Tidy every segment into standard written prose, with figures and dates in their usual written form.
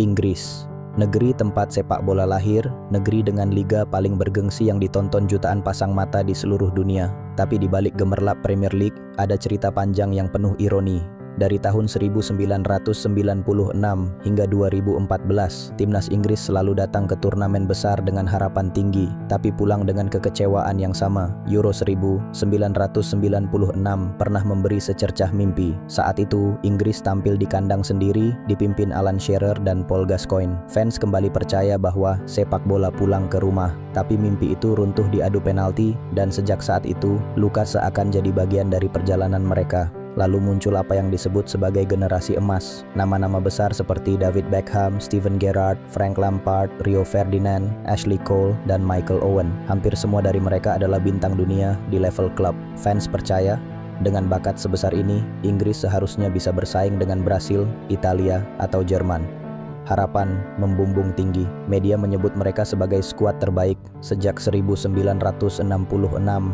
Inggris, negeri tempat sepak bola lahir, negeri dengan liga paling bergengsi yang ditonton jutaan pasang mata di seluruh dunia. Tapi di balik gemerlap Premier League, ada cerita panjang yang penuh ironi. Dari tahun 1996 hingga 2014, timnas Inggris selalu datang ke turnamen besar dengan harapan tinggi, tapi pulang dengan kekecewaan yang sama. Euro 1996 pernah memberi secercah mimpi. Saat itu, Inggris tampil di kandang sendiri, dipimpin Alan Shearer dan Paul Gascoigne. Fans kembali percaya bahwa sepak bola pulang ke rumah. Tapi mimpi itu runtuh di adu penalti, dan sejak saat itu, luka seakan jadi bagian dari perjalanan mereka. Lalu muncul apa yang disebut sebagai generasi emas. Nama-nama besar seperti David Beckham, Steven Gerrard, Frank Lampard, Rio Ferdinand, Ashley Cole, dan Michael Owen. Hampir semua dari mereka adalah bintang dunia di level klub. Fans percaya, dengan bakat sebesar ini, Inggris seharusnya bisa bersaing dengan Brasil, Italia, atau Jerman. Harapan membumbung tinggi. Media menyebut mereka sebagai skuad terbaik sejak 1966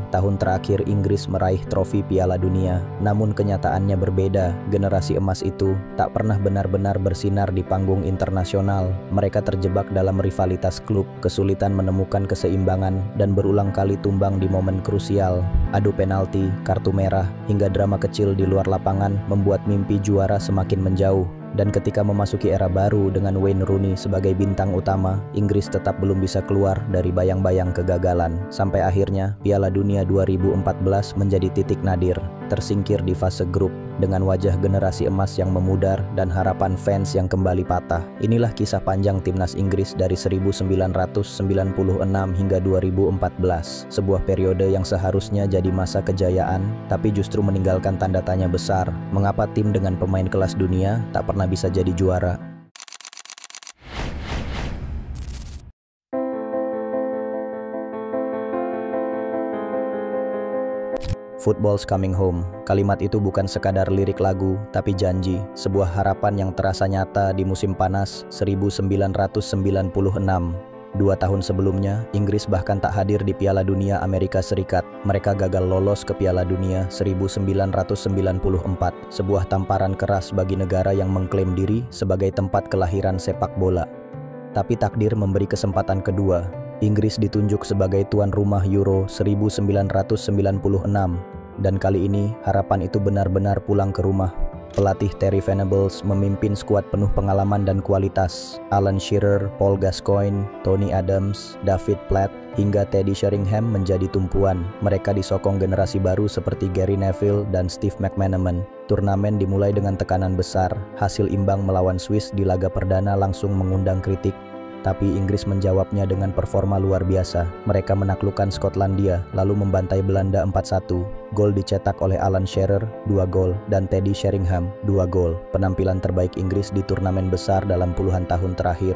tahun terakhir Inggris meraih trofi Piala Dunia. Namun kenyataannya berbeda. Generasi emas itu tak pernah benar-benar bersinar di panggung internasional. Mereka terjebak dalam rivalitas klub, kesulitan menemukan keseimbangan, dan berulang kali tumbang di momen krusial. Adu penalti, kartu merah, hingga drama kecil di luar lapangan membuat mimpi juara semakin menjauh. Dan ketika memasuki era baru dengan Wayne Rooney sebagai bintang utama, Inggris tetap belum bisa keluar dari bayang-bayang kegagalan. Sampai akhirnya, Piala Dunia 2014 menjadi titik nadir, tersingkir di fase grup dengan wajah generasi emas yang memudar dan harapan fans yang kembali patah. Inilah kisah panjang timnas Inggris dari 1996 hingga 2014, sebuah periode yang seharusnya jadi masa kejayaan, tapi justru meninggalkan tanda tanya besar. Mengapa tim dengan pemain kelas dunia tak pernah bisa jadi juara? Football's coming home. Kalimat itu bukan sekadar lirik lagu, tapi janji, sebuah harapan yang terasa nyata di musim panas 1996. 2 tahun sebelumnya, Inggris bahkan tak hadir di Piala Dunia Amerika Serikat. Mereka gagal lolos ke Piala Dunia 1994, sebuah tamparan keras bagi negara yang mengklaim diri sebagai tempat kelahiran sepak bola. Tapi takdir memberi kesempatan kedua. Inggris ditunjuk sebagai tuan rumah Euro 1996, dan kali ini harapan itu benar-benar pulang ke rumah. Pelatih Terry Venables memimpin skuad penuh pengalaman dan kualitas. Alan Shearer, Paul Gascoigne, Tony Adams, David Platt, hingga Teddy Sheringham menjadi tumpuan. Mereka disokong generasi baru seperti Gary Neville dan Steve McManaman. Turnamen dimulai dengan tekanan besar. Hasil imbang melawan Swiss di laga perdana langsung mengundang kritik. Tapi Inggris menjawabnya dengan performa luar biasa. Mereka menaklukkan Skotlandia, lalu membantai Belanda 4-1. Gol dicetak oleh Alan Shearer, 2 gol, dan Teddy Sheringham, 2 gol. Penampilan terbaik Inggris di turnamen besar dalam puluhan tahun terakhir.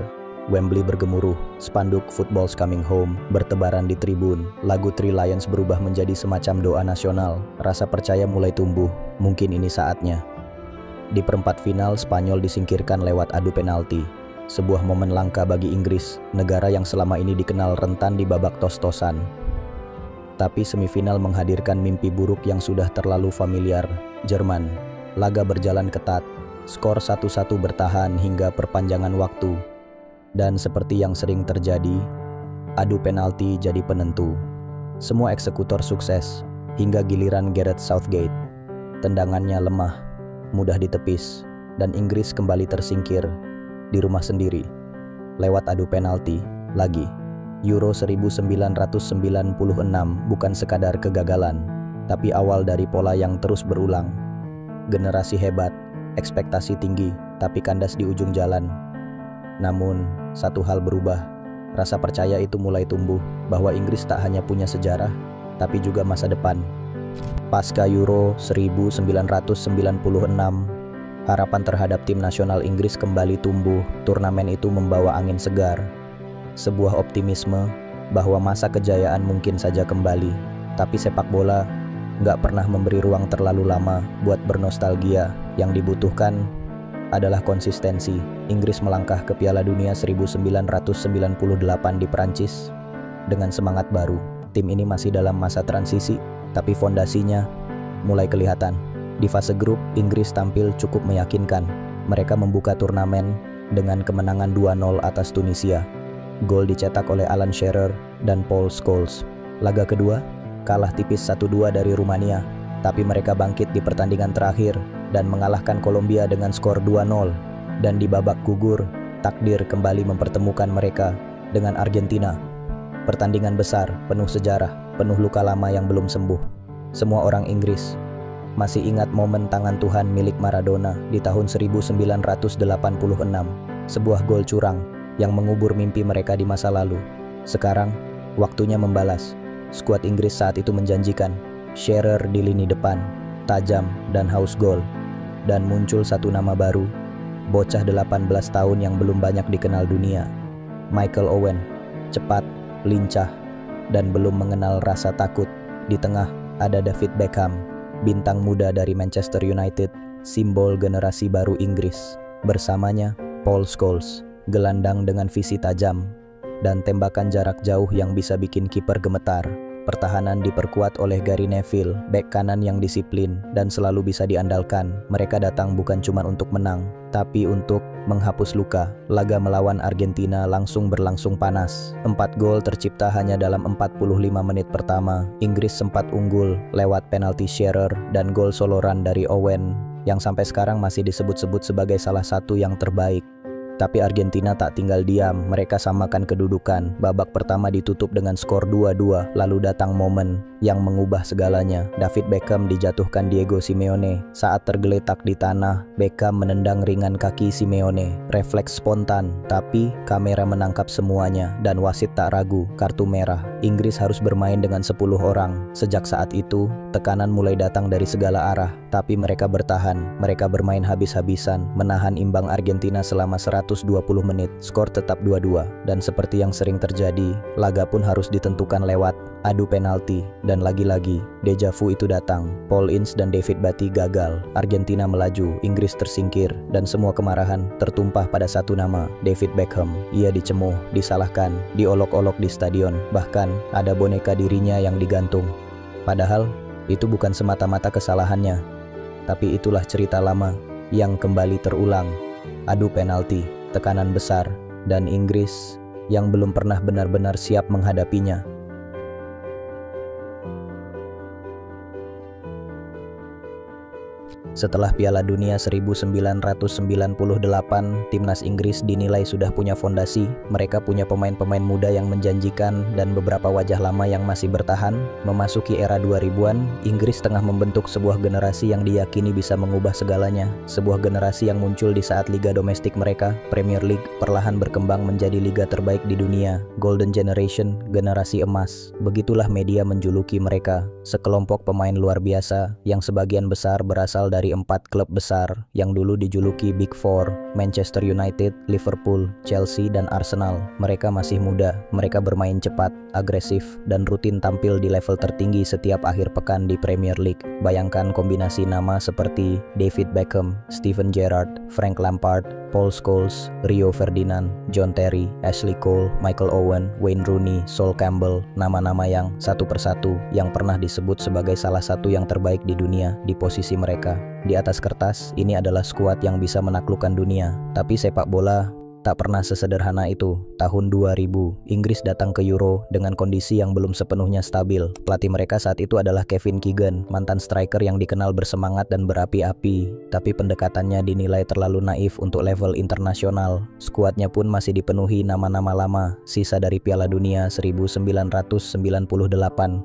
Wembley bergemuruh, spanduk Football's Coming Home bertebaran di tribun. Lagu Three Lions berubah menjadi semacam doa nasional. Rasa percaya mulai tumbuh, mungkin ini saatnya. Di perempat final, Spanyol disingkirkan lewat adu penalti. Sebuah momen langka bagi Inggris, negara yang selama ini dikenal rentan di babak tos-tosan. Tapi semifinal menghadirkan mimpi buruk yang sudah terlalu familiar. Jerman, laga berjalan ketat, skor 1-1 bertahan hingga perpanjangan waktu. Dan seperti yang sering terjadi, adu penalti jadi penentu. Semua eksekutor sukses, hingga giliran Gareth Southgate. Tendangannya lemah, mudah ditepis, dan Inggris kembali tersingkir di rumah sendiri, lewat adu penalti. Lagi, Euro 1996 bukan sekadar kegagalan, tapi awal dari pola yang terus berulang. Generasi hebat, ekspektasi tinggi, tapi kandas di ujung jalan. Namun, satu hal berubah. Rasa percaya itu mulai tumbuh, bahwa Inggris tak hanya punya sejarah, tapi juga masa depan. Pasca Euro 1996, harapan terhadap tim nasional Inggris kembali tumbuh. Turnamen itu membawa angin segar, sebuah optimisme bahwa masa kejayaan mungkin saja kembali. Tapi sepak bola nggak pernah memberi ruang terlalu lama buat bernostalgia. Yang dibutuhkan adalah konsistensi. Inggris melangkah ke Piala Dunia 1998 di Perancis dengan semangat baru. Tim ini masih dalam masa transisi, tapi fondasinya mulai kelihatan. Di fase grup, Inggris tampil cukup meyakinkan. Mereka membuka turnamen dengan kemenangan 2-0 atas Tunisia. Gol dicetak oleh Alan Shearer dan Paul Scholes. Laga kedua, kalah tipis 1-2 dari Rumania, tapi mereka bangkit di pertandingan terakhir dan mengalahkan Kolombia dengan skor 2-0. Dan di babak gugur, takdir kembali mempertemukan mereka dengan Argentina. Pertandingan besar, penuh sejarah, penuh luka lama yang belum sembuh. Semua orang Inggris masih ingat momen tangan Tuhan milik Maradona di tahun 1986, sebuah gol curang yang mengubur mimpi mereka di masa lalu. Sekarang, waktunya membalas. Skuad Inggris saat itu menjanjikan, Shearer di lini depan, tajam dan haus gol. Dan muncul satu nama baru, bocah 18 tahun yang belum banyak dikenal dunia. Michael Owen, cepat, lincah, dan belum mengenal rasa takut. Di tengah ada David Beckham, bintang muda dari Manchester United, simbol generasi baru Inggris. Bersamanya Paul Scholes, gelandang dengan visi tajam dan tembakan jarak jauh yang bisa bikin kiper gemetar. Pertahanan diperkuat oleh Gary Neville, bek kanan yang disiplin dan selalu bisa diandalkan. Mereka datang bukan cuma untuk menang, tapi untuk menghapus luka. Laga melawan Argentina langsung berlangsung panas. 4 gol tercipta hanya dalam 45 menit pertama. Inggris sempat unggul lewat penalti Shearer dan gol soloran dari Owen yang sampai sekarang masih disebut-sebut sebagai salah satu yang terbaik. Tapi Argentina tak tinggal diam, mereka samakan kedudukan. Babak pertama ditutup dengan skor 2-2, lalu datang momen yang mengubah segalanya. David Beckham dijatuhkan Diego Simeone. Saat tergeletak di tanah, Beckham menendang ringan kaki Simeone. Refleks spontan, tapi kamera menangkap semuanya dan wasit tak ragu, kartu merah. Inggris harus bermain dengan 10 orang. Sejak saat itu, tekanan mulai datang dari segala arah, tapi mereka bertahan. Mereka bermain habis-habisan, menahan imbang Argentina selama 120 menit. Skor tetap 2-2, dan seperti yang sering terjadi, laga pun harus ditentukan lewat adu penalti. Dan lagi-lagi, deja vu itu datang. Paul Ince dan David Batty gagal. Argentina melaju, Inggris tersingkir, dan semua kemarahan tertumpah pada satu nama, David Beckham. Ia dicemuh, disalahkan, diolok-olok di stadion, bahkan ada boneka dirinya yang digantung. Padahal, itu bukan semata-mata kesalahannya, tapi itulah cerita lama yang kembali terulang. Adu penalti, tekanan besar, dan Inggris yang belum pernah benar-benar siap menghadapinya. Setelah Piala Dunia 1998, timnas Inggris dinilai sudah punya fondasi. Mereka punya pemain-pemain muda yang menjanjikan dan beberapa wajah lama yang masih bertahan. Memasuki era 2000-an, Inggris tengah membentuk sebuah generasi yang diyakini bisa mengubah segalanya. Sebuah generasi yang muncul di saat liga domestik mereka, Premier League, perlahan berkembang menjadi liga terbaik di dunia. Golden Generation, generasi emas. Begitulah media menjuluki mereka. Sekelompok pemain luar biasa yang sebagian besar berasal dari 4 klub besar yang dulu dijuluki Big Four, Manchester United, Liverpool, Chelsea, dan Arsenal. Mereka masih muda, mereka bermain cepat, agresif, dan rutin tampil di level tertinggi setiap akhir pekan di Premier League. Bayangkan kombinasi nama seperti David Beckham, Steven Gerrard, Frank Lampard, Paul Scholes, Rio Ferdinand, John Terry, Ashley Cole, Michael Owen, Wayne Rooney, Sol Campbell, nama-nama yang satu persatu yang pernah disebut sebagai salah satu yang terbaik di dunia di posisi mereka. Di atas kertas, ini adalah skuad yang bisa menaklukkan dunia. Tapi sepak bola tak pernah sesederhana itu. Tahun 2000, Inggris datang ke Euro dengan kondisi yang belum sepenuhnya stabil. Pelatih mereka saat itu adalah Kevin Keegan, mantan striker yang dikenal bersemangat dan berapi-api. Tapi pendekatannya dinilai terlalu naif untuk level internasional. Skuadnya pun masih dipenuhi nama-nama lama, sisa dari Piala Dunia 1998,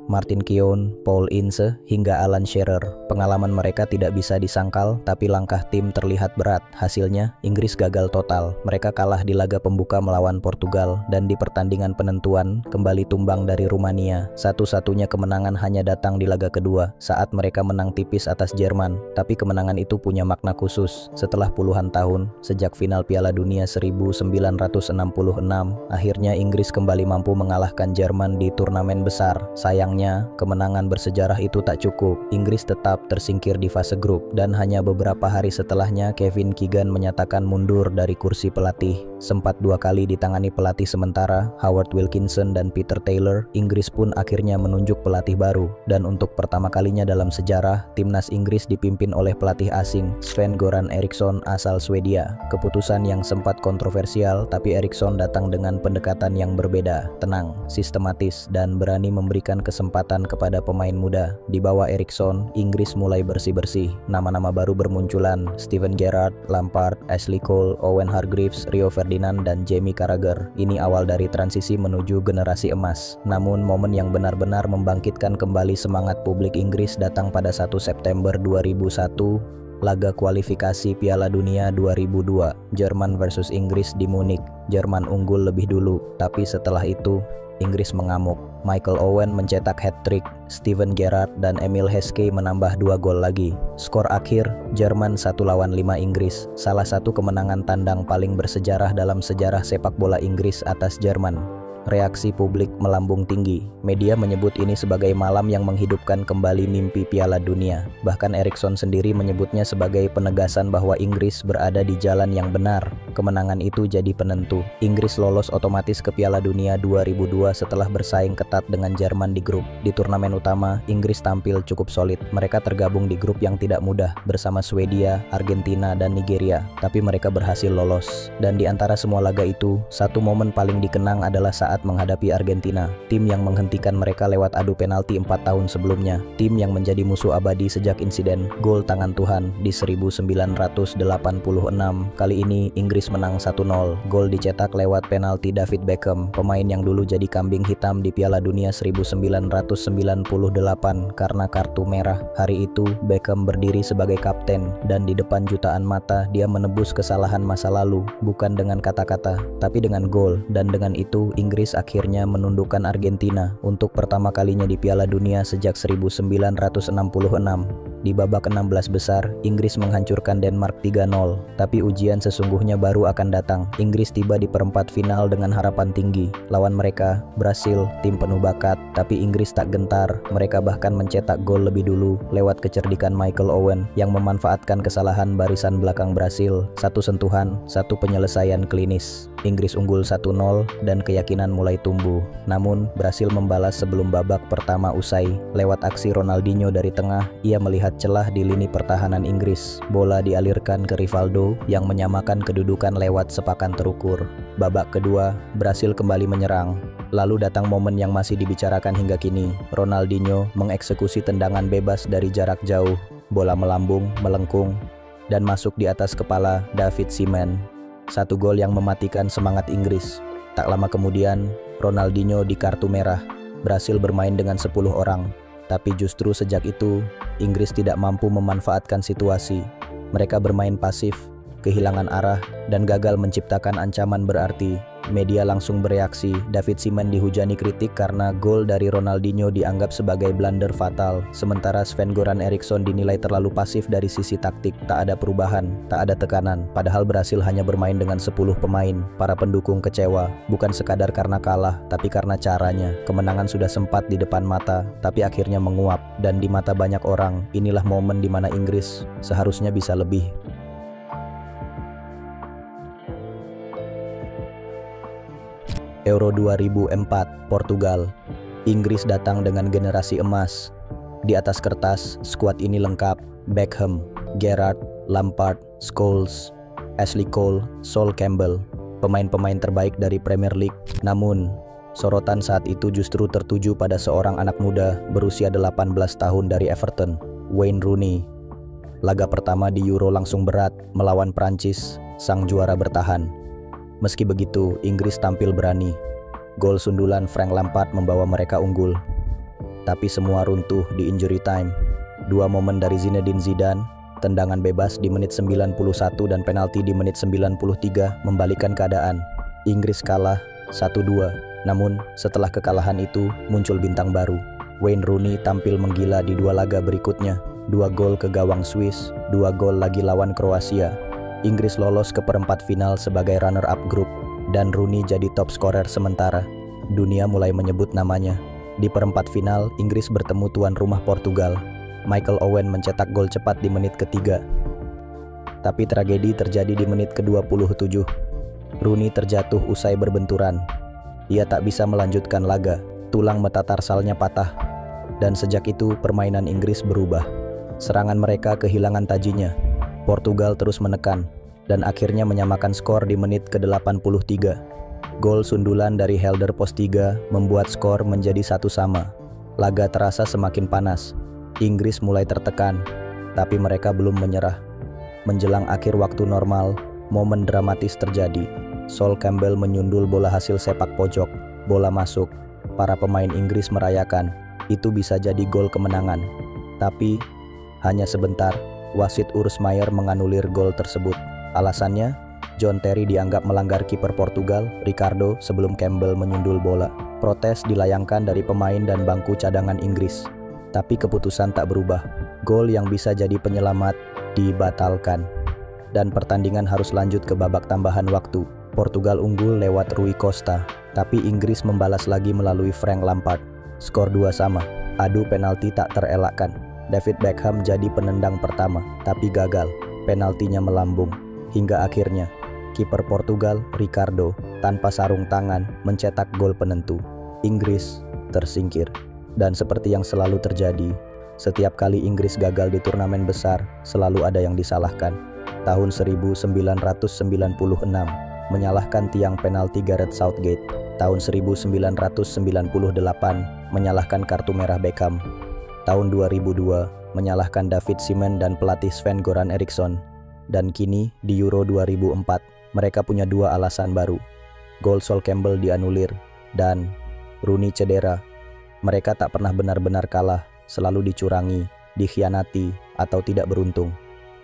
Martin Keown, Paul Ince, hingga Alan Shearer. Pengalaman mereka tidak bisa disangkal, tapi langkah tim terlihat berat. Hasilnya, Inggris gagal total. Mereka kalah di laga pembuka melawan Portugal dan di pertandingan penentuan kembali tumbang dari Rumania. Satu-satunya kemenangan hanya datang di laga kedua saat mereka menang tipis atas Jerman. Tapi kemenangan itu punya makna khusus. Setelah puluhan tahun, sejak final Piala Dunia 1966, akhirnya Inggris kembali mampu mengalahkan Jerman di turnamen besar. Sayangnya, kemenangan bersejarah itu tak cukup. Inggris tetap tersingkir di fase grup dan hanya beberapa hari setelahnya Kevin Keegan menyatakan mundur dari kursi pelatih. Sempat 2 kali ditangani pelatih sementara, Howard Wilkinson dan Peter Taylor, Inggris pun akhirnya menunjuk pelatih baru. Dan untuk pertama kalinya dalam sejarah, timnas Inggris dipimpin oleh pelatih asing, Sven-Göran Eriksson asal Swedia. Keputusan yang sempat kontroversial, tapi Eriksson datang dengan pendekatan yang berbeda, tenang, sistematis, dan berani memberikan kesempatan kepada pemain muda. Di bawah Eriksson, Inggris mulai bersih-bersih. Nama-nama baru bermunculan, Steven Gerrard, Lampard, Ashley Cole, Owen Hargreaves, Rio Ferdinand, dan Jamie Carragher. Ini awal dari transisi menuju generasi emas. Namun momen yang benar-benar membangkitkan kembali semangat publik Inggris datang pada 1 September 2001, laga kualifikasi Piala Dunia 2002, Jerman versus Inggris di Munich. Jerman unggul lebih dulu, tapi setelah itu Inggris mengamuk. Michael Owen mencetak hat-trick, Steven Gerrard dan Emil Heskey menambah 2 gol lagi. Skor akhir, Jerman 1-5 Inggris, salah satu kemenangan tandang paling bersejarah dalam sejarah sepak bola Inggris atas Jerman. Reaksi publik melambung tinggi. Media menyebut ini sebagai malam yang menghidupkan kembali mimpi Piala Dunia. Bahkan Eriksson sendiri menyebutnya sebagai penegasan bahwa Inggris berada di jalan yang benar. Kemenangan itu jadi penentu. Inggris lolos otomatis ke Piala Dunia 2002 setelah bersaing ketat dengan Jerman di grup. Di turnamen utama, Inggris tampil cukup solid. Mereka tergabung di grup yang tidak mudah bersama Swedia, Argentina, dan Nigeria. Tapi mereka berhasil lolos. Dan di antara semua laga itu, satu momen paling dikenang adalah saat menghadapi Argentina, tim yang menghentikan mereka lewat adu penalti 4 tahun sebelumnya, tim yang menjadi musuh abadi sejak insiden gol tangan Tuhan di 1986. Kali ini Inggris menang 1-0. Gol dicetak lewat penalti David Beckham, pemain yang dulu jadi kambing hitam di Piala Dunia 1998 karena kartu merah. Hari itu Beckham berdiri sebagai kapten, dan di depan jutaan mata dia menebus kesalahan masa lalu, bukan dengan kata-kata, tapi dengan gol. Dan dengan itu Inggris akhirnya menundukkan Argentina untuk pertama kalinya di Piala Dunia sejak 1966. Di babak 16 besar, Inggris menghancurkan Denmark 3-0. Tapi ujian sesungguhnya baru akan datang. Inggris tiba di perempat final dengan harapan tinggi. Lawan mereka, Brasil, tim penuh bakat. Tapi Inggris tak gentar. Mereka bahkan mencetak gol lebih dulu lewat kecerdikan Michael Owen yang memanfaatkan kesalahan barisan belakang Brasil. Satu sentuhan, satu penyelesaian klinis. Inggris unggul 1-0 dan keyakinan mulai tumbuh. Namun, Brasil membalas sebelum babak pertama usai. Lewat aksi Ronaldinho dari tengah, ia melihat celah di lini pertahanan Inggris. Bola dialirkan ke Rivaldo yang menyamakan kedudukan lewat sepakan terukur. Babak kedua, Brasil kembali menyerang. Lalu datang momen yang masih dibicarakan hingga kini. Ronaldinho mengeksekusi tendangan bebas dari jarak jauh. Bola melambung, melengkung, dan masuk di atas kepala David Seaman. Satu gol yang mematikan semangat Inggris. Tak lama kemudian, Ronaldinho di kartu merah. Brasil bermain dengan 10 orang. Tapi justru sejak itu, Inggris tidak mampu memanfaatkan situasi. Mereka bermain pasif, kehilangan arah, dan gagal menciptakan ancaman berarti. Media langsung bereaksi. David Seaman dihujani kritik karena gol dari Ronaldinho dianggap sebagai blunder fatal. Sementara Sven-Göran Eriksson dinilai terlalu pasif dari sisi taktik. Tak ada perubahan, tak ada tekanan. Padahal Brasil hanya bermain dengan 10 pemain. Para pendukung kecewa, bukan sekadar karena kalah, tapi karena caranya. Kemenangan sudah sempat di depan mata, tapi akhirnya menguap. Dan di mata banyak orang, inilah momen di mana Inggris seharusnya bisa lebih. Euro 2004, Portugal. Inggris datang dengan generasi emas. Di atas kertas, skuad ini lengkap. Beckham, Gerrard, Lampard, Scholes, Ashley Cole, Sol Campbell. Pemain-pemain terbaik dari Premier League. Namun, sorotan saat itu justru tertuju pada seorang anak muda berusia 18 tahun dari Everton, Wayne Rooney. Laga pertama di Euro langsung berat, melawan Prancis, sang juara bertahan. Meski begitu, Inggris tampil berani. Gol sundulan Frank Lampard membawa mereka unggul. Tapi semua runtuh di injury time. 2 momen dari Zinedine Zidane, tendangan bebas di menit 91 dan penalti di menit 93 membalikan keadaan. Inggris kalah 1-2. Namun, setelah kekalahan itu, muncul bintang baru. Wayne Rooney tampil menggila di 2 laga berikutnya. 2 gol ke gawang Swiss, 2 gol lagi lawan Kroasia. Inggris lolos ke perempat final sebagai runner-up grup, dan Rooney jadi top scorer sementara. Dunia mulai menyebut namanya. Di perempat final, Inggris bertemu tuan rumah Portugal. Michael Owen mencetak gol cepat di menit ketiga. Tapi tragedi terjadi di menit ke-27. Rooney terjatuh usai berbenturan. Ia tak bisa melanjutkan laga, tulang metatarsalnya patah. Dan sejak itu permainan Inggris berubah. Serangan mereka kehilangan tajinya. Portugal terus menekan, dan akhirnya menyamakan skor di menit ke-83. Gol sundulan dari Helder Postiga membuat skor menjadi 1-1. Laga terasa semakin panas. Inggris mulai tertekan, tapi mereka belum menyerah. Menjelang akhir waktu normal, momen dramatis terjadi. Sol Campbell menyundul bola hasil sepak pojok, bola masuk. Para pemain Inggris merayakan, itu bisa jadi gol kemenangan. Tapi, hanya sebentar, wasit Urs Meier menganulir gol tersebut. Alasannya, John Terry dianggap melanggar kiper Portugal, Ricardo, sebelum Campbell menyundul bola. Protes dilayangkan dari pemain dan bangku cadangan Inggris. Tapi keputusan tak berubah. Gol yang bisa jadi penyelamat dibatalkan. Dan pertandingan harus lanjut ke babak tambahan waktu. Portugal unggul lewat Rui Costa, tapi Inggris membalas lagi melalui Frank Lampard. Skor 2-2. Adu penalti tak terelakkan. David Beckham jadi penendang pertama, tapi gagal. Penaltinya melambung. Hingga akhirnya, kiper Portugal, Ricardo, tanpa sarung tangan, mencetak gol penentu. Inggris tersingkir. Dan seperti yang selalu terjadi, setiap kali Inggris gagal di turnamen besar, selalu ada yang disalahkan. Tahun 1996, menyalahkan tiang penalti Gareth Southgate. Tahun 1998, menyalahkan kartu merah Beckham. Tahun 2002, menyalahkan David Seaman dan pelatih Sven-Goran Eriksson. Dan kini, di Euro 2004, mereka punya dua alasan baru. Gol Sol Campbell dianulir, dan Rooney cedera. Mereka tak pernah benar-benar kalah, selalu dicurangi, dikhianati, atau tidak beruntung.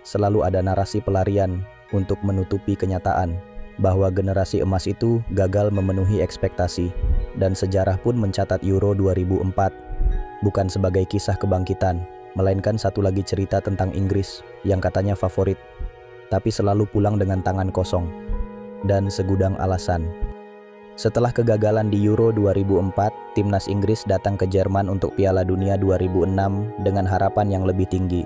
Selalu ada narasi pelarian untuk menutupi kenyataan bahwa generasi emas itu gagal memenuhi ekspektasi. Dan sejarah pun mencatat Euro 2004 bukan sebagai kisah kebangkitan, melainkan satu lagi cerita tentang Inggris yang katanya favorit, tapi selalu pulang dengan tangan kosong dan segudang alasan. Setelah kegagalan di Euro 2004, timnas Inggris datang ke Jerman untuk Piala Dunia 2006 dengan harapan yang lebih tinggi.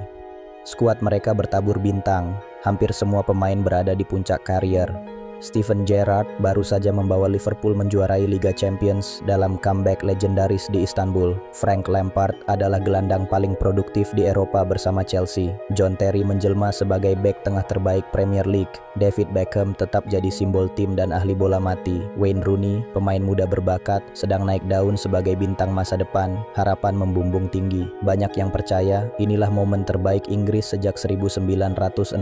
Skuad mereka bertabur bintang, hampir semua pemain berada di puncak karier. Steven Gerrard baru saja membawa Liverpool menjuarai Liga Champions dalam comeback legendaris di Istanbul. Frank Lampard adalah gelandang paling produktif di Eropa bersama Chelsea. John Terry menjelma sebagai bek tengah terbaik Premier League. David Beckham tetap jadi simbol tim dan ahli bola mati. Wayne Rooney, pemain muda berbakat, sedang naik daun sebagai bintang masa depan. Harapan membumbung tinggi. Banyak yang percaya inilah momen terbaik Inggris sejak 1966.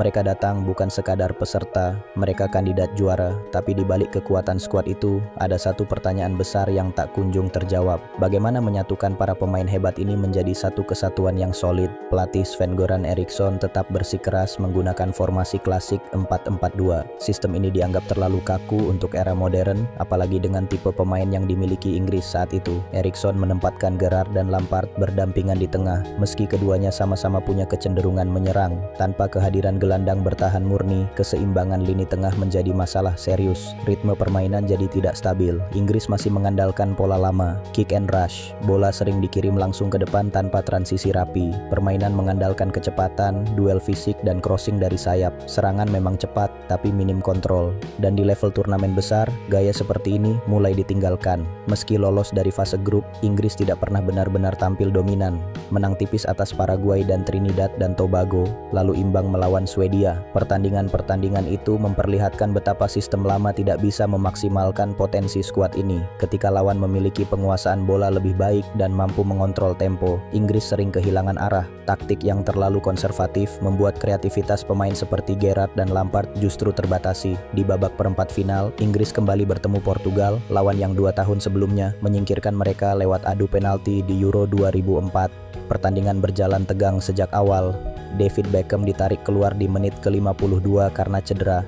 Mereka datang bukan sekadar peserta, mereka kandidat juara, tapi di balik kekuatan skuad itu, ada satu pertanyaan besar yang tak kunjung terjawab. Bagaimana menyatukan para pemain hebat ini menjadi satu kesatuan yang solid? Pelatih Sven-Goran Eriksson tetap bersikeras menggunakan formasi klasik 4-4-2. Sistem ini dianggap terlalu kaku untuk era modern, apalagi dengan tipe pemain yang dimiliki Inggris saat itu. Eriksson menempatkan Gerrard dan Lampard berdampingan di tengah, meski keduanya sama-sama punya kecenderungan menyerang. Tanpa kehadiran gelandang bertahan murni, keseimbangan lini tengah menjadi masalah serius. Ritme permainan jadi tidak stabil. Inggris masih mengandalkan pola lama, kick and rush. Bola sering dikirim langsung ke depan tanpa transisi rapi. Permainan mengandalkan kecepatan, duel fisik, dan crossing dari sayap. Serangan memang cepat, tapi minim kontrol. Dan di level turnamen besar, gaya seperti ini mulai ditinggalkan. Meski lolos dari fase grup, Inggris tidak pernah benar-benar tampil dominan. Menang tipis atas Paraguay dan Trinidad dan Tobago, lalu imbang melawan Swedia. Pertandingan-pertandingan itu memperlihatkan betapa sistem lama tidak bisa memaksimalkan potensi skuad ini. Ketika lawan memiliki penguasaan bola lebih baik dan mampu mengontrol tempo, Inggris sering kehilangan arah. Taktik yang terlalu konservatif membuat kreativitas pemain seperti Gerrard dan Lampard justru terbatasi. Di babak perempat final, Inggris kembali bertemu Portugal, lawan yang 2 tahun sebelumnya menyingkirkan mereka lewat adu penalti di Euro 2004. Pertandingan berjalan tegang sejak awal. David Beckham ditarik keluar di menit ke-52 karena cedera.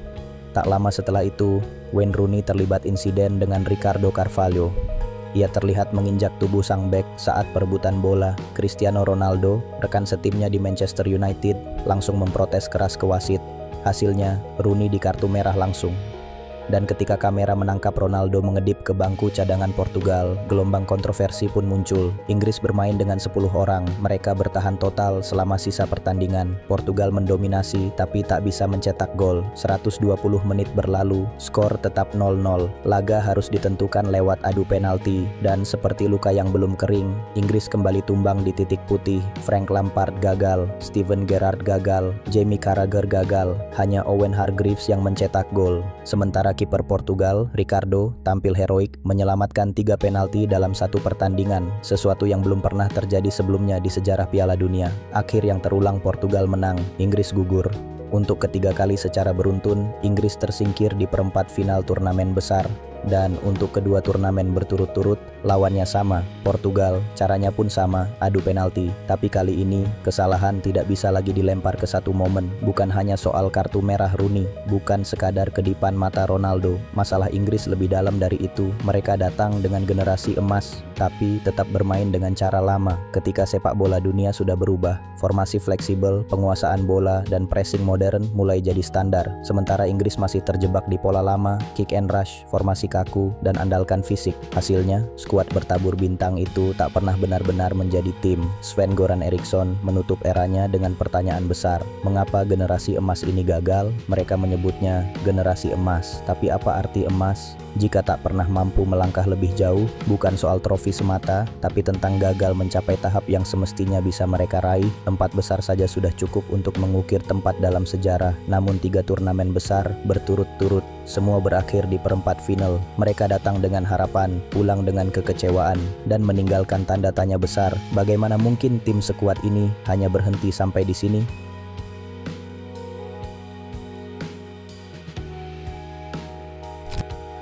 Tak lama setelah itu, Wayne Rooney terlibat insiden dengan Ricardo Carvalho. Ia terlihat menginjak tubuh sang bek saat perebutan bola. Cristiano Ronaldo, rekan setimnya di Manchester United, langsung memprotes keras ke wasit. Hasilnya, Rooney di kartu merah langsung. Dan ketika kamera menangkap Ronaldo mengedip ke bangku cadangan Portugal, gelombang kontroversi pun muncul. Inggris bermain dengan 10 orang, mereka bertahan total selama sisa pertandingan. Portugal mendominasi tapi tak bisa mencetak gol. 120 menit berlalu, skor tetap 0-0. Laga harus ditentukan lewat adu penalti, dan seperti luka yang belum kering, Inggris kembali tumbang di titik putih. Frank Lampard gagal, Steven Gerrard gagal, Jamie Carragher gagal, hanya Owen Hargreaves yang mencetak gol. Sementara kiper Portugal, Ricardo, tampil heroik menyelamatkan 3 penalti dalam satu pertandingan, sesuatu yang belum pernah terjadi sebelumnya di sejarah Piala Dunia. Akhir yang terulang, Portugal menang, Inggris gugur. Untuk ketiga kali secara beruntun, Inggris tersingkir di perempat final turnamen besar. Dan untuk kedua turnamen berturut-turut, lawannya sama, Portugal, caranya pun sama, adu penalti. Tapi kali ini, kesalahan tidak bisa lagi dilempar ke satu momen. Bukan hanya soal kartu merah Rooney, bukan sekadar kedipan mata Ronaldo. Masalah Inggris lebih dalam dari itu. Mereka datang dengan generasi emas, tapi tetap bermain dengan cara lama. Ketika sepak bola dunia sudah berubah, formasi fleksibel, penguasaan bola, dan pressing modern mulai jadi standar. Sementara Inggris masih terjebak di pola lama, kick and rush, formasi kaku, dan andalkan fisik. Hasilnya, skuad bertabur bintang itu tak pernah benar-benar menjadi tim. Sven-Goran Eriksson menutup eranya dengan pertanyaan besar. Mengapa generasi emas ini gagal? Mereka menyebutnya generasi emas. Tapi apa arti emas? Jika tak pernah mampu melangkah lebih jauh, bukan soal trofi semata, tapi tentang gagal mencapai tahap yang semestinya bisa mereka raih. 4 besar saja sudah cukup untuk mengukir tempat dalam sejarah. Namun 3 turnamen besar berturut-turut, semua berakhir di perempat final. Mereka datang dengan harapan, pulang dengan kekecewaan, dan meninggalkan tanda tanya besar. Bagaimana mungkin tim sekuat ini hanya berhenti sampai di sini?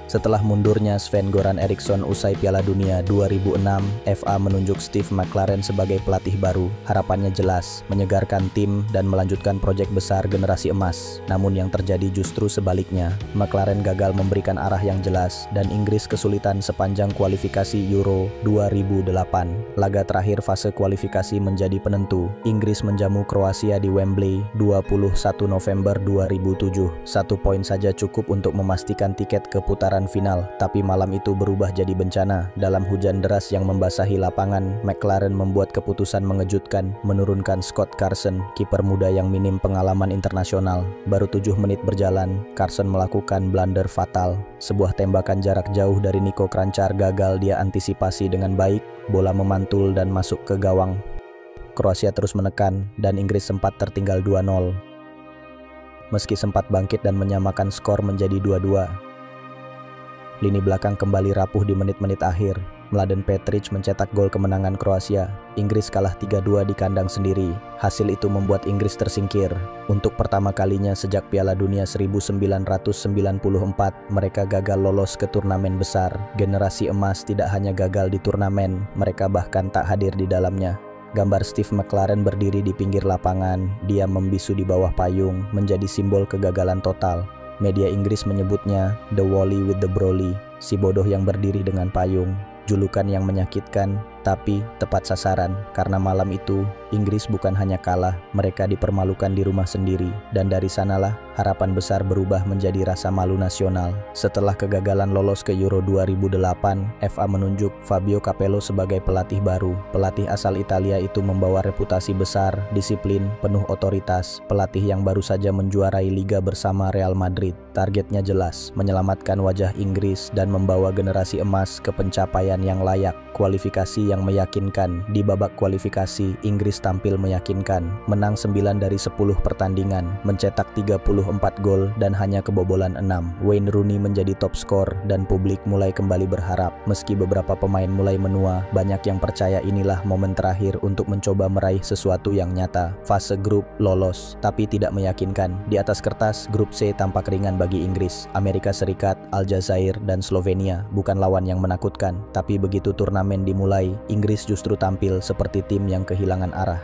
Setelah mundurnya Sven-Goran Eriksson usai Piala Dunia 2006, FA menunjuk Steve McClaren sebagai pelatih baru. Harapannya jelas, menyegarkan tim dan melanjutkan proyek besar generasi emas. Namun yang terjadi justru sebaliknya. McClaren gagal memberikan arah yang jelas dan Inggris kesulitan sepanjang kualifikasi Euro 2008. Laga terakhir fase kualifikasi menjadi penentu. Inggris menjamu Kroasia di Wembley 21 November 2007. 1 poin saja cukup untuk memastikan tiket ke putaran final, tapi malam itu berubah jadi bencana. Dalam hujan deras yang membasahi lapangan, McClaren membuat keputusan mengejutkan, menurunkan Scott Carson, kiper muda yang minim pengalaman internasional. Baru 7 menit berjalan, Carson melakukan blunder fatal. Sebuah tembakan jarak jauh dari Niko Kranjčar gagal dia antisipasi dengan baik, bola memantul dan masuk ke gawang. Kroasia terus menekan, dan Inggris sempat tertinggal 2-0. Meski sempat bangkit dan menyamakan skor menjadi 2-2, lini belakang kembali rapuh di menit-menit akhir. Mladen Petric mencetak gol kemenangan Kroasia. Inggris kalah 3-2 di kandang sendiri. Hasil itu membuat Inggris tersingkir. Untuk pertama kalinya sejak Piala Dunia 1994, mereka gagal lolos ke turnamen besar. Generasi emas tidak hanya gagal di turnamen, mereka bahkan tak hadir di dalamnya. Gambar Steve McClaren berdiri di pinggir lapangan, dia membisu di bawah payung, menjadi simbol kegagalan total. Media Inggris menyebutnya The Wally with the Brolly, si bodoh yang berdiri dengan payung. Julukan yang menyakitkan, tapi tepat sasaran, karena malam itu Inggris bukan hanya kalah, mereka dipermalukan di rumah sendiri. Dan dari sanalah harapan besar berubah menjadi rasa malu nasional. Setelah kegagalan lolos ke Euro 2008, FA menunjuk Fabio Capello sebagai pelatih baru. Pelatih asal Italia itu membawa reputasi besar, disiplin, penuh otoritas, pelatih yang baru saja menjuarai Liga bersama Real Madrid. Targetnya jelas, menyelamatkan wajah Inggris dan membawa generasi emas ke pencapaian yang layak. Kualifikasi yang meyakinkan. Di babak kualifikasi, Inggris tampil meyakinkan. Menang 9 dari 10 pertandingan, mencetak 34 gol dan hanya kebobolan 6. Wayne Rooney menjadi top skor dan publik mulai kembali berharap. Meski beberapa pemain mulai menua, banyak yang percaya inilah momen terakhir untuk mencoba meraih sesuatu yang nyata. Fase grup lolos, tapi tidak meyakinkan. Di atas kertas, grup C tampak ringan bagi Inggris. Amerika Serikat, Aljazair, dan Slovenia bukan lawan yang menakutkan, tapi begitu turnamen dimulai, Inggris justru tampil seperti tim yang kehilangan arah.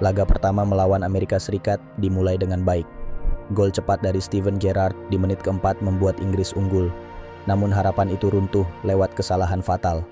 Laga pertama melawan Amerika Serikat dimulai dengan baik. Gol cepat dari Steven Gerrard di menit keempat membuat Inggris unggul. Namun harapan itu runtuh lewat kesalahan fatal.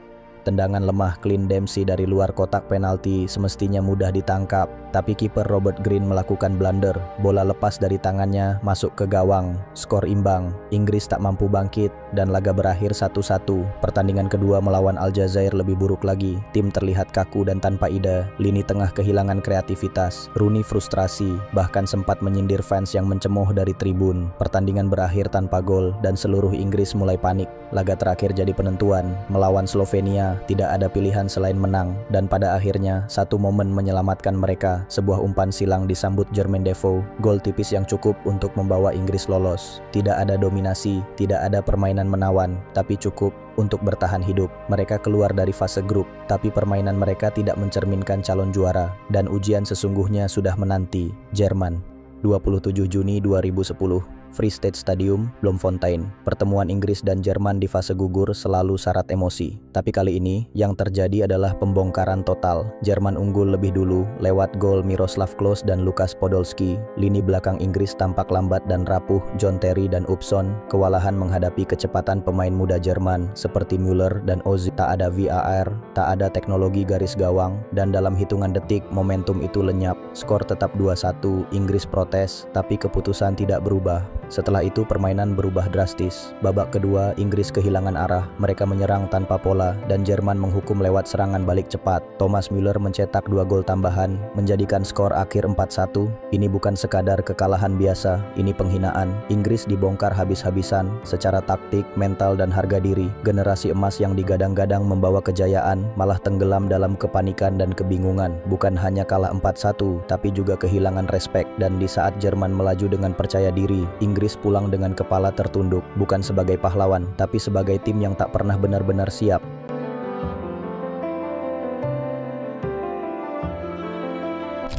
Tendangan lemah Clint Dempsey dari luar kotak penalti semestinya mudah ditangkap, tapi kiper Robert Green melakukan blunder. Bola lepas dari tangannya masuk ke gawang. Skor imbang. Inggris tak mampu bangkit dan laga berakhir 1-1. Pertandingan kedua melawan Aljazair lebih buruk lagi. Tim terlihat kaku dan tanpa ida. Lini tengah kehilangan kreativitas. Rooney frustrasi, bahkan sempat menyindir fans yang mencemooh dari tribun. Pertandingan berakhir tanpa gol dan seluruh Inggris mulai panik. Laga terakhir jadi penentuan. Melawan Slovenia tidak ada pilihan selain menang, dan pada akhirnya satu momen menyelamatkan mereka. Sebuah umpan silang disambut Jermaine Defoe. Gol tipis yang cukup untuk membawa Inggris lolos. Tidak ada dominasi, tidak ada permainan menawan, tapi cukup untuk bertahan hidup. Mereka keluar dari fase grup, tapi permainan mereka tidak mencerminkan calon juara, dan ujian sesungguhnya sudah menanti. Jerman, 27 Juni 2010. Free State Stadium, Bloemfontein. Pertemuan Inggris dan Jerman di fase gugur selalu syarat emosi. Tapi kali ini, yang terjadi adalah pembongkaran total. Jerman unggul lebih dulu lewat gol Miroslav Klose dan Lukas Podolski. Lini belakang Inggris tampak lambat dan rapuh. John Terry dan Upson kewalahan menghadapi kecepatan pemain muda Jerman seperti Müller dan Ozil. Tak ada VAR, tak ada teknologi garis gawang, dan dalam hitungan detik momentum itu lenyap. Skor tetap 2-1, Inggris protes, tapi keputusan tidak berubah. Setelah itu permainan berubah drastis. Babak kedua, Inggris kehilangan arah. Mereka menyerang tanpa pola dan Jerman menghukum lewat serangan balik cepat. Thomas Müller mencetak 2 gol tambahan, menjadikan skor akhir 4-1. Ini bukan sekadar kekalahan biasa, ini penghinaan. Inggris dibongkar habis-habisan secara taktik, mental, dan harga diri. Generasi emas yang digadang-gadang membawa kejayaan malah tenggelam dalam kepanikan dan kebingungan. Bukan hanya kalah 4-1, tapi juga kehilangan respek. Dan di saat Jerman melaju dengan percaya diri, Inggris pulang dengan kepala tertunduk, bukan sebagai pahlawan, tapi sebagai tim yang tak pernah benar-benar siap.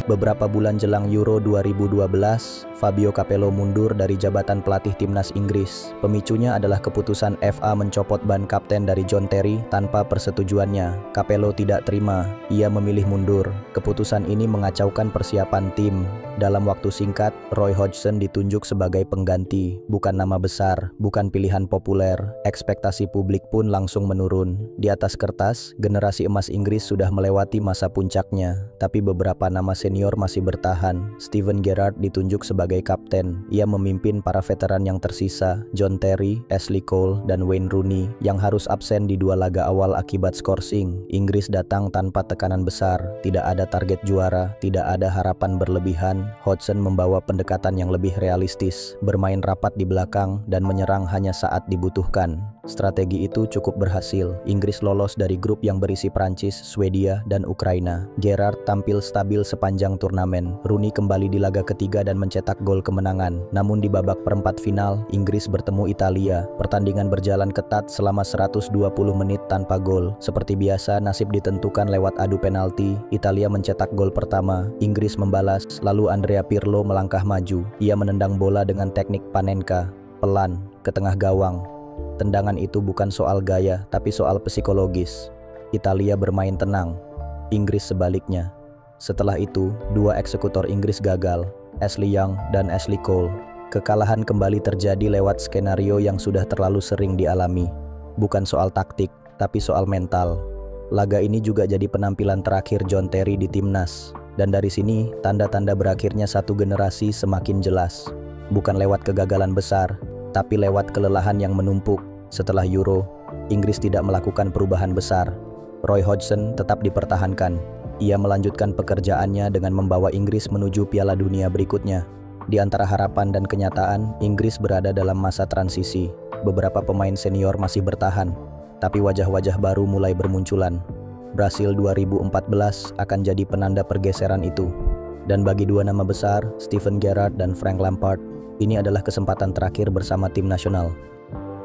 Beberapa bulan jelang Euro 2012, Fabio Capello mundur dari jabatan pelatih timnas Inggris. Pemicunya adalah keputusan FA mencopot ban kapten dari John Terry tanpa persetujuannya. Capello tidak terima, ia memilih mundur. Keputusan ini mengacaukan persiapan tim. Dalam waktu singkat, Roy Hodgson ditunjuk sebagai pengganti. Bukan nama besar, bukan pilihan populer. Ekspektasi publik pun langsung menurun. Di atas kertas, generasi emas Inggris sudah melewati masa puncaknya, tapi beberapa nama senior masih bertahan. Steven Gerrard ditunjuk sebagai kapten. Ia memimpin para veteran yang tersisa, John Terry, Ashley Cole, dan Wayne Rooney, yang harus absen di 2 laga awal akibat skorsing. Inggris datang tanpa tekanan besar, tidak ada target juara, tidak ada harapan berlebihan. Hodgson membawa pendekatan yang lebih realistis, bermain rapat di belakang dan menyerang hanya saat dibutuhkan. Strategi itu cukup berhasil. Inggris lolos dari grup yang berisi Prancis, Swedia, dan Ukraina. Gerrard tampil stabil sepanjang turnamen. Rooney kembali di laga ketiga dan mencetak gol kemenangan. Namun di babak perempat final, Inggris bertemu Italia. Pertandingan berjalan ketat selama 120 menit tanpa gol. Seperti biasa, nasib ditentukan lewat adu penalti. Italia mencetak gol pertama. Inggris membalas, lalu Andrea Pirlo melangkah maju. Ia menendang bola dengan teknik Panenka, pelan, ke tengah gawang. Tendangan itu bukan soal gaya, tapi soal psikologis. Italia bermain tenang, Inggris sebaliknya. Setelah itu, 2 eksekutor Inggris gagal, Ashley Young dan Ashley Cole. Kekalahan kembali terjadi lewat skenario yang sudah terlalu sering dialami. Bukan soal taktik, tapi soal mental. Laga ini juga jadi penampilan terakhir John Terry di timnas. Dan dari sini, tanda-tanda berakhirnya satu generasi semakin jelas. Bukan lewat kegagalan besar, tapi lewat kelelahan yang menumpuk. Setelah Euro, Inggris tidak melakukan perubahan besar. Roy Hodgson tetap dipertahankan. Ia melanjutkan pekerjaannya dengan membawa Inggris menuju Piala Dunia berikutnya. Di antara harapan dan kenyataan, Inggris berada dalam masa transisi. Beberapa pemain senior masih bertahan, tapi wajah-wajah baru mulai bermunculan. Brasil 2014 akan jadi penanda pergeseran itu. Dan bagi 2 nama besar, Steven Gerrard dan Frank Lampard, ini adalah kesempatan terakhir bersama tim nasional.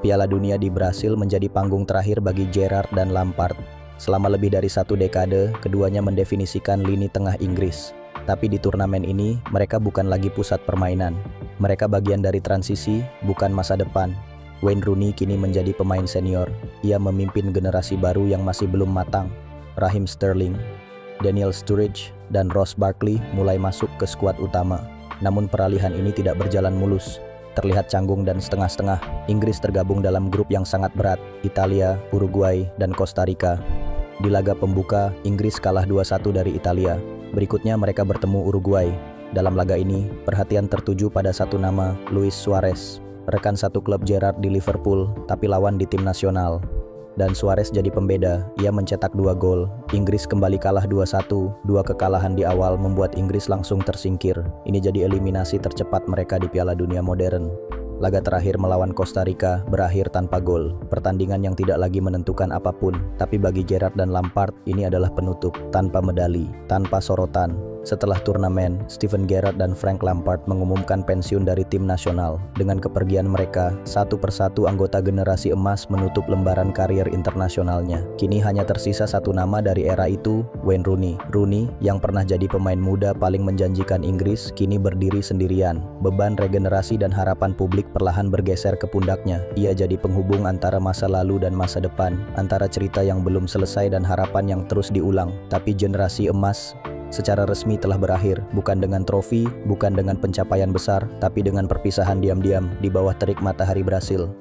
Piala Dunia di Brasil menjadi panggung terakhir bagi Gerrard dan Lampard. Selama lebih dari 1 dekade, keduanya mendefinisikan lini tengah Inggris. Tapi di turnamen ini, mereka bukan lagi pusat permainan. Mereka bagian dari transisi, bukan masa depan. Wayne Rooney kini menjadi pemain senior. Ia memimpin generasi baru yang masih belum matang. Raheem Sterling, Daniel Sturridge, dan Ross Barkley mulai masuk ke skuad utama. Namun peralihan ini tidak berjalan mulus. Terlihat canggung dan setengah-setengah. Inggris tergabung dalam grup yang sangat berat, Italia, Uruguay, dan Costa Rica. Di laga pembuka, Inggris kalah 2-1 dari Italia. Berikutnya mereka bertemu Uruguay. Dalam laga ini, perhatian tertuju pada satu nama, Luis Suarez, rekan satu klub Gerrard di Liverpool, tapi lawan di tim nasional. Dan Suarez jadi pembeda, ia mencetak 2 gol. Inggris kembali kalah 2-1, 2 kekalahan di awal membuat Inggris langsung tersingkir. Ini jadi eliminasi tercepat mereka di Piala Dunia modern. Laga terakhir melawan Costa Rica berakhir tanpa gol. Pertandingan yang tidak lagi menentukan apapun, tapi bagi Gerrard dan Lampard ini adalah penutup, tanpa medali, tanpa sorotan. Setelah turnamen, Steven Gerrard dan Frank Lampard mengumumkan pensiun dari tim nasional. Dengan kepergian mereka, satu persatu anggota generasi emas menutup lembaran karier internasionalnya. Kini hanya tersisa satu nama dari era itu, Wayne Rooney. Rooney, yang pernah jadi pemain muda paling menjanjikan Inggris, kini berdiri sendirian. Beban regenerasi dan harapan publik perlahan bergeser ke pundaknya. Ia jadi penghubung antara masa lalu dan masa depan, antara cerita yang belum selesai dan harapan yang terus diulang. Tapi generasi emas secara resmi telah berakhir, bukan dengan trofi, bukan dengan pencapaian besar, tapi dengan perpisahan diam-diam di bawah terik matahari Brasil.